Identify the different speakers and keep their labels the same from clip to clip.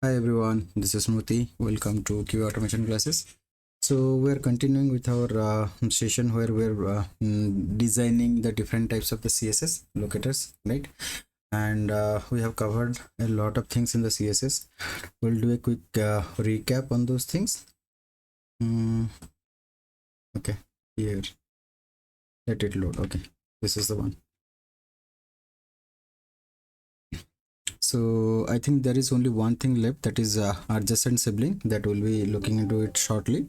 Speaker 1: Hi everyone, this is Muti. Welcome to QA automation classes. So we're continuing with our session where we're designing the different types of the CSS locators, right? And we have covered a lot of things in the CSS. We'll do a quick recap on those things. Okay, here, let it load. Okay, this is the one. So I think there is only one thing left, that is adjacent sibling, that we'll be looking into it shortly.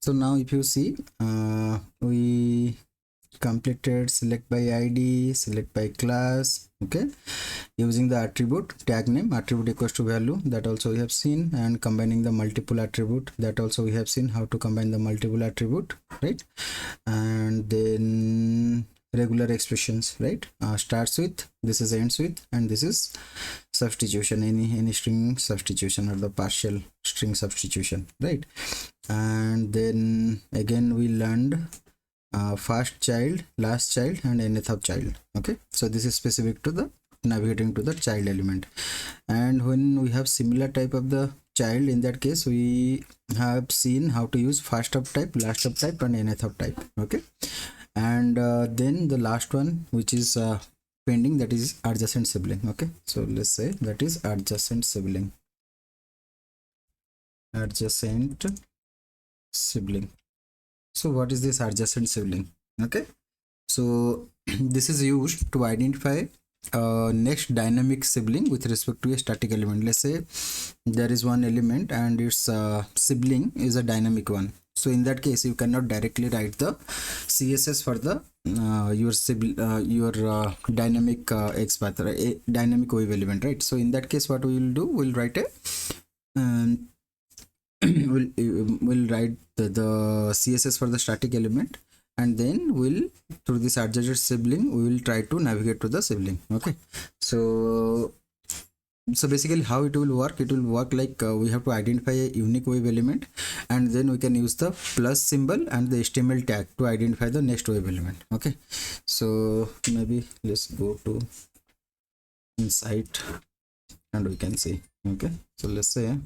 Speaker 1: So now if you see, we completed select by id, select by class, okay, using the attribute tag name, attribute equals to value, that also we have seen, and combining the multiple attribute, that also we have seen how to combine the multiple attribute, right? And then regular expressions, right? Starts with, this is ends with, and this is substitution, any string substitution or the partial string substitution, right? And then again we learned first child, last child, and nth of child. Okay, so this is specific to the navigating to the child element. And when we have similar type of the child, in that case we have seen how to use first of type, last of type, and nth of type. Okay, and then the last one, which is pending, that is adjacent sibling. Okay, so let's say that is adjacent sibling, adjacent sibling. So what is this adjacent sibling? Okay, so this is used to identify next dynamic sibling with respect to a static element. Let's say there is one element and its sibling is a dynamic one. So in that case, you cannot directly write the CSS for the your dynamic XPath, or a dynamic wave element, right? So in that case, what we will do, we'll write a we'll write the CSS for the static element, and then we'll, through this adjacent sibling, we will try to navigate to the sibling. Okay, so basically how it will work like we have to identify a unique wave element, and then we can use the plus symbol and the HTML tag to identify the next wave element. Okay, so maybe let's go to insight and we can see. Okay, so let's say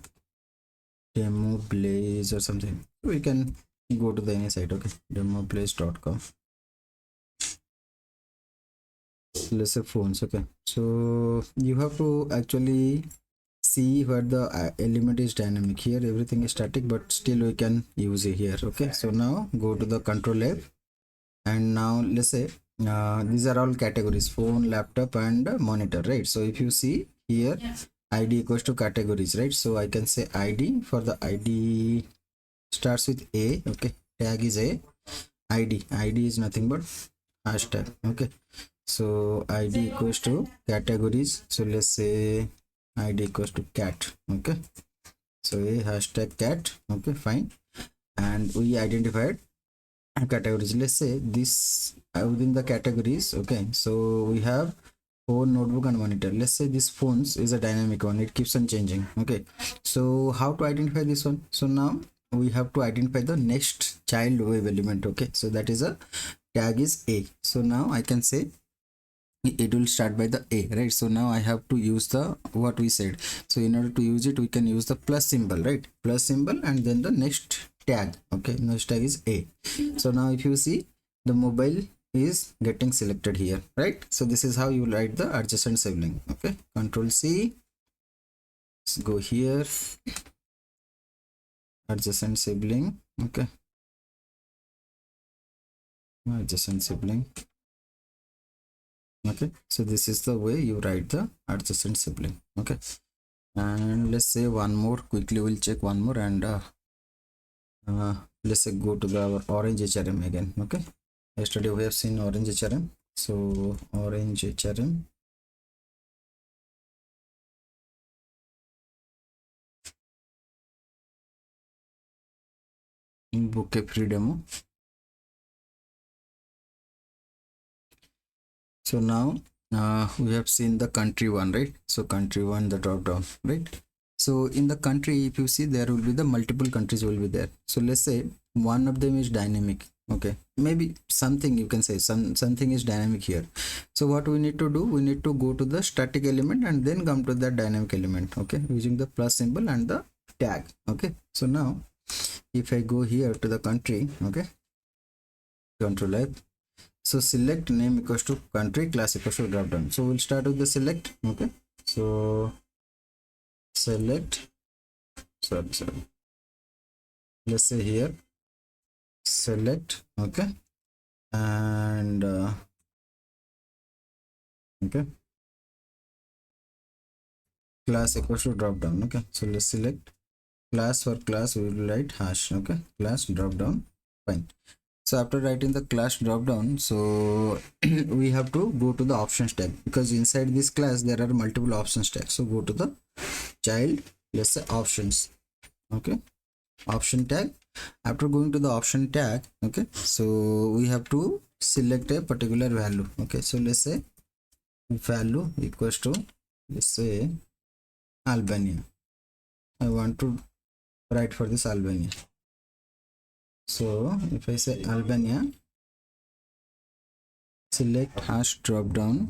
Speaker 1: demo blaze or something, we can go to the any site. Okay, demoblaze.com, let's say phones. Okay, so you have to actually see where the element is dynamic. Here everything is static, but still we can use it here. Okay, so now go to the control F, and now let's say these are all categories: phone, laptop, and monitor, right? So if you see here, id equals to categories, right? So I can say id, for the id starts with a. Okay, tag is a, id is nothing but hashtag. Okay, so id equals to categories, so let's say id equals to cat. Okay, so a hashtag cat. Okay, fine, and we identified categories. Let's say this within the categories. Okay, so we have phone, notebook, and monitor. Let's say this phones is a dynamic one, it keeps on changing. Okay, so how to identify this one? So now we have to identify the next child wave element. Okay, so that is a tag is a. So now I can say it will start by the a, right? So now I have to use the what we said. So in order to use it, we can use the plus symbol, right? Plus symbol and then the next tag. Okay, next tag is a. So now if you see, the mobile is getting selected here, right? So this is how you write the adjacent sibling. Okay, control C, let's go here, adjacent sibling. Okay, adjacent sibling. Okay, so this is the way you write the adjacent sibling. Okay, and let's say one more quickly, we'll check one more, and let's say go to the orange HRM again. Okay, yesterday we have seen orange HRM, so orange HRM, bouquet free demo. So now we have seen the country one, right? So country one, the drop down, right? So in the country, if you see, there will be the multiple countries will be there. So let's say one of them is dynamic. Okay, maybe something you can say, something is dynamic here. So what we need to do, we need to go to the static element and then come to the dynamic element, okay, using the plus symbol and the tag. Okay, so now if I go here to the country, okay, control F, so select name equals to country, class equals to drop down. So we'll start with the select. Okay, so select, sorry, let's say here select, okay, and okay, class equals to drop down. Okay, so let's select class. For class we will write hash, okay, class drop down. Fine. So after writing the class drop down, so we have to go to the options tag, because inside this class there are multiple options tags. So go to the child, let's say options, okay, option tag. After going to the option tag, okay, so we have to select a particular value. Okay, so let's say value equals to, let's say Albania. I want to write for this Albania. So if I say Albania, select hash drop down,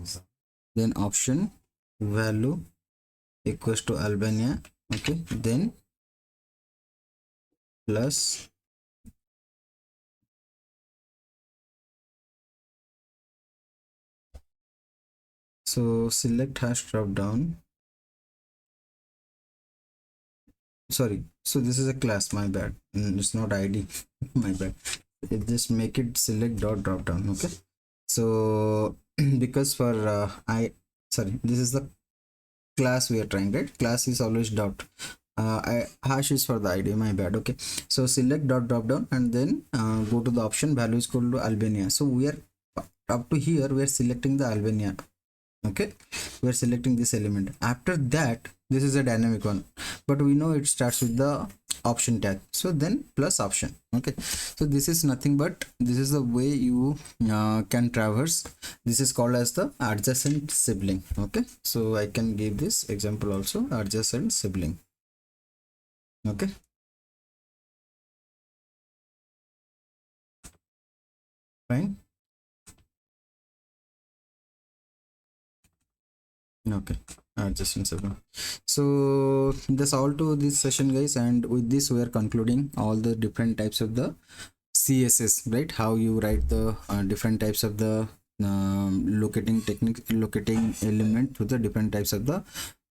Speaker 1: then option value equals to Albania, okay, then plus so select hash drop down, sorry, so this is a class, my bad. It's not ID. My bad. Just make it select dot drop down. Okay, so because for sorry, this is the class we are trying, right? Class is always dot, hash is for the ID, my bad. Okay, so select dot drop down and then go to the option value is equal to Albania. So we are up to here, we are selecting the Albania. Okay, we are selecting this element. After that, this is a dynamic one, but we know it starts with the option tag, so then plus option. Okay, so this is nothing but this is the way you can traverse. This is called as the adjacent sibling. Okay, so I can give this example also, adjacent sibling. Okay, fine. Okay, adjacent sibling. So that's all to this session, guys, and with this we are concluding all the different types of the CSS, right? How you write the different types of the locating technique, locating element to the different types of the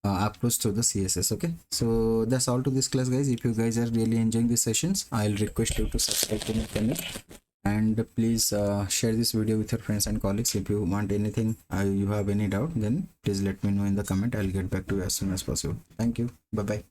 Speaker 1: approach to the CSS. Okay, so that's all to this class, guys. If you guys are really enjoying these sessions, I'll request you to subscribe to my channel, and please share this video with your friends and colleagues. If you want anything, you have any doubt, then please let me know in the comment. I'll get back to you as soon as possible. Thank you. Bye bye.